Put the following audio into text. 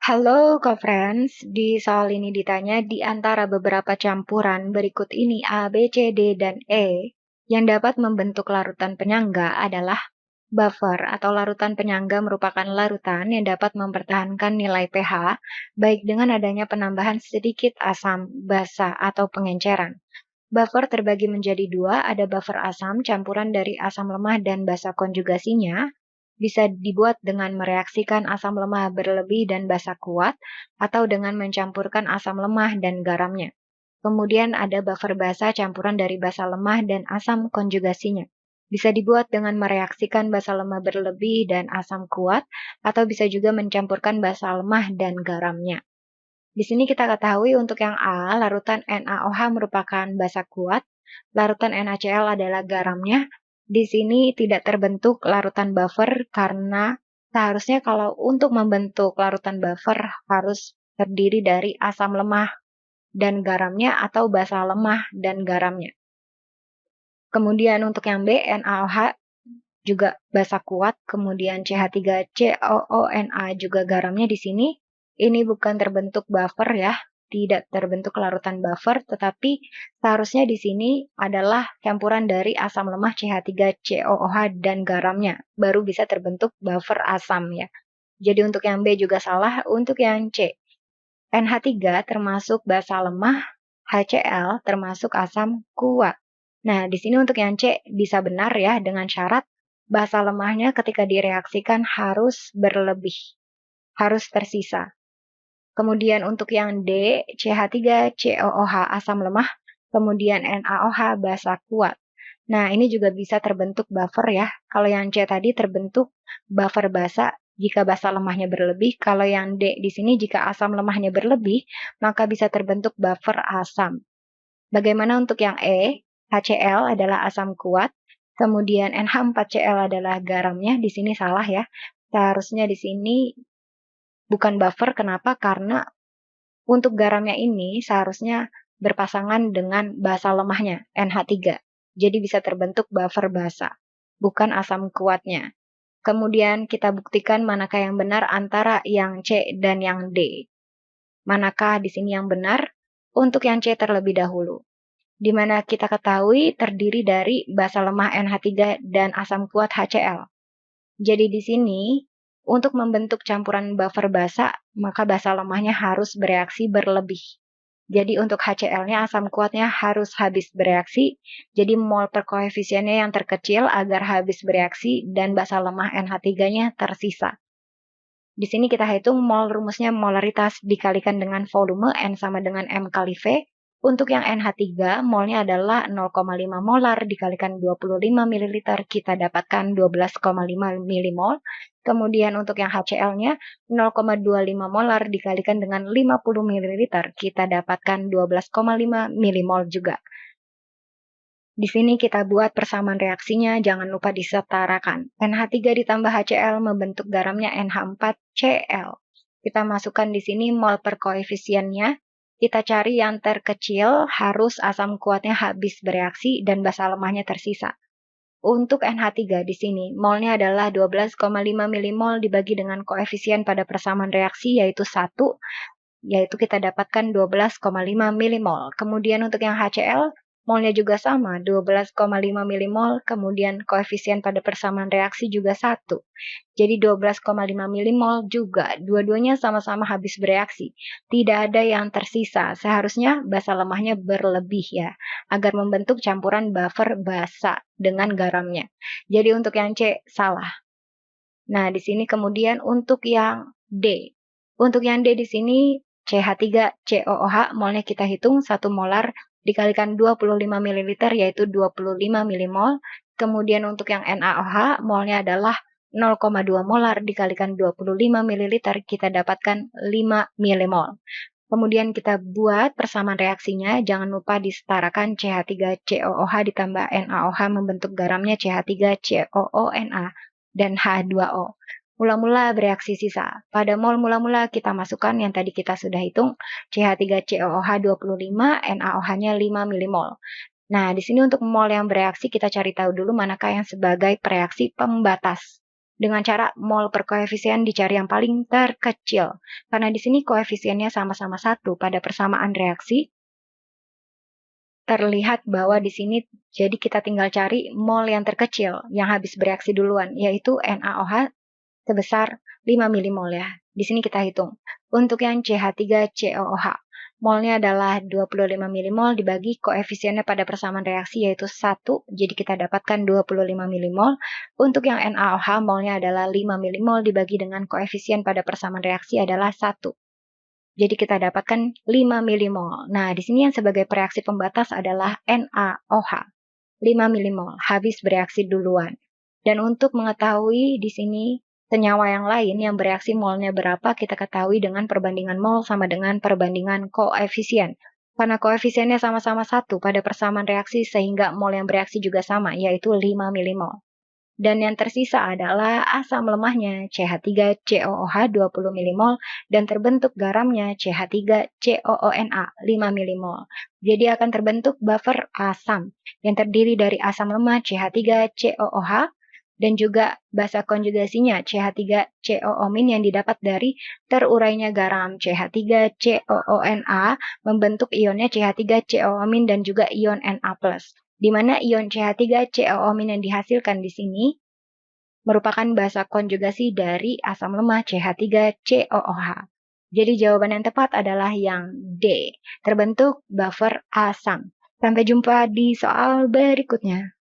Halo, co-friends. Di soal ini ditanya di antara beberapa campuran berikut ini A, B, C, D, dan E yang dapat membentuk larutan penyangga adalah buffer atau larutan penyangga merupakan larutan yang dapat mempertahankan nilai pH baik dengan adanya penambahan sedikit asam, basa, atau pengenceran. Buffer terbagi menjadi dua, ada buffer asam campuran dari asam lemah dan basa konjugasinya, bisa dibuat dengan mereaksikan asam lemah berlebih dan basa kuat, atau dengan mencampurkan asam lemah dan garamnya. Kemudian ada buffer basa campuran dari basa lemah dan asam konjugasinya. Bisa dibuat dengan mereaksikan basa lemah berlebih dan asam kuat, atau bisa juga mencampurkan basa lemah dan garamnya. Di sini kita ketahui untuk yang A, larutan NaOH merupakan basa kuat, larutan NaCl adalah garamnya. Di sini tidak terbentuk larutan buffer karena seharusnya kalau untuk membentuk larutan buffer harus terdiri dari asam lemah dan garamnya atau basa lemah dan garamnya. Kemudian untuk yang B, NaOH juga basa kuat, kemudian CH3COONA juga garamnya di sini. Ini bukan terbentuk buffer ya, tidak terbentuk larutan buffer, tetapi seharusnya di sini adalah campuran dari asam lemah CH3COOH dan garamnya, baru bisa terbentuk buffer asam ya. Jadi untuk yang B juga salah, untuk yang C, NH3 termasuk basa lemah, HCl termasuk asam kuat. Nah, di sini untuk yang C bisa benar ya dengan syarat basa lemahnya ketika direaksikan harus berlebih, harus tersisa. Kemudian untuk yang D, CH3COOH asam lemah, kemudian NaOH basa kuat. Nah, ini juga bisa terbentuk buffer ya. Kalau yang C tadi terbentuk buffer basa jika basa lemahnya berlebih. Kalau yang D di sini jika asam lemahnya berlebih, maka bisa terbentuk buffer asam. Bagaimana untuk yang E? HCl adalah asam kuat, kemudian NH4Cl adalah garamnya. Di sini salah ya. Seharusnya di sini bukan buffer. Kenapa? Karena untuk garamnya ini seharusnya berpasangan dengan basa lemahnya, NH3. Jadi bisa terbentuk buffer basa, bukan asam kuatnya. Kemudian kita buktikan manakah yang benar antara yang C dan yang D. Manakah di sini yang benar? Untuk yang C terlebih dahulu, di mana kita ketahui terdiri dari basa lemah NH3 dan asam kuat HCl. Jadi di sini, untuk membentuk campuran buffer basa, maka basa lemahnya harus bereaksi berlebih. Jadi untuk HCl-nya, asam kuatnya harus habis bereaksi, jadi mol per koefisiennya yang terkecil agar habis bereaksi dan basa lemah NH3-nya tersisa. Di sini kita hitung mol, rumusnya molaritas dikalikan dengan volume, N sama dengan M kali V. Untuk yang NH3, molnya adalah 0,5 molar dikalikan 25 ml, kita dapatkan 12,5 milimol. Kemudian untuk yang HCl-nya, 0,25 molar dikalikan dengan 50 ml, kita dapatkan 12,5 milimol juga. Di sini kita buat persamaan reaksinya, jangan lupa disetarakan. NH3 ditambah HCl membentuk garamnya NH4Cl. Kita masukkan di sini mol per koefisiennya. Kita cari yang terkecil, harus asam kuatnya habis bereaksi dan basa lemahnya tersisa. Untuk NH3 di sini, molnya adalah 12,5 milimol dibagi dengan koefisien pada persamaan reaksi yaitu 1, yaitu kita dapatkan 12,5 milimol. Kemudian untuk yang HCl, molnya juga sama, 12,5 milimol, kemudian koefisien pada persamaan reaksi juga 1. Jadi 12,5 milimol juga, dua-duanya sama-sama habis bereaksi. Tidak ada yang tersisa, seharusnya basa lemahnya berlebih ya, agar membentuk campuran buffer basa dengan garamnya. Jadi untuk yang C, salah. Nah, di sini kemudian untuk yang D. Untuk yang D di sini CH3COOH molnya kita hitung 1 molar dikalikan 25 ml yaitu 25 milimol. Kemudian untuk yang NaOH molnya adalah 0,2 molar dikalikan 25 ml kita dapatkan 5 milimol. Kemudian kita buat persamaan reaksinya, jangan lupa disetarakan CH3COOH ditambah NaOH membentuk garamnya CH3COONA dan H2O. Mula-mula bereaksi sisa. Pada mol mula-mula kita masukkan yang tadi kita sudah hitung, CH3COOH 25, NaOH-nya 5 milimol. Nah, di sini untuk mol yang bereaksi kita cari tahu dulu manakah yang sebagai reaksi pembatas. dengan cara mol per koefisien dicari yang paling terkecil. Karena di sini koefisiennya sama-sama 1 pada persamaan reaksi, terlihat bahwa di sini jadi kita tinggal cari mol yang terkecil yang habis bereaksi duluan, yaitu NaOH sebesar 5 milimol ya. Di sini kita hitung. Untuk yang CH3COOH, molnya adalah 25 milimol dibagi koefisiennya pada persamaan reaksi yaitu 1, jadi kita dapatkan 25 milimol. Untuk yang NaOH, molnya adalah 5 milimol dibagi dengan koefisien pada persamaan reaksi adalah 1. Jadi kita dapatkan 5 milimol. Nah, di sini yang sebagai reaksi pembatas adalah NaOH. 5 milimol, habis bereaksi duluan. Dan untuk mengetahui di sini senyawa yang lain yang bereaksi molnya berapa, kita ketahui dengan perbandingan mol sama dengan perbandingan koefisien. Karena koefisiennya sama-sama 1 pada persamaan reaksi sehingga mol yang bereaksi juga sama, yaitu 5 milimol. Dan yang tersisa adalah asam lemahnya CH3COOH 20 milimol dan terbentuk garamnya CH3COONA 5 milimol. Jadi akan terbentuk buffer asam yang terdiri dari asam lemah CH3COOH dan juga basa konjugasinya CH3COO- yang didapat dari terurainya garam CH3COONA membentuk ionnya CH3COO- dan juga ion Na+. Di mana ion CH3COO- yang dihasilkan di sini merupakan basa konjugasi dari asam lemah CH3COOH. Jadi jawaban yang tepat adalah yang D, terbentuk buffer asam. Sampai jumpa di soal berikutnya.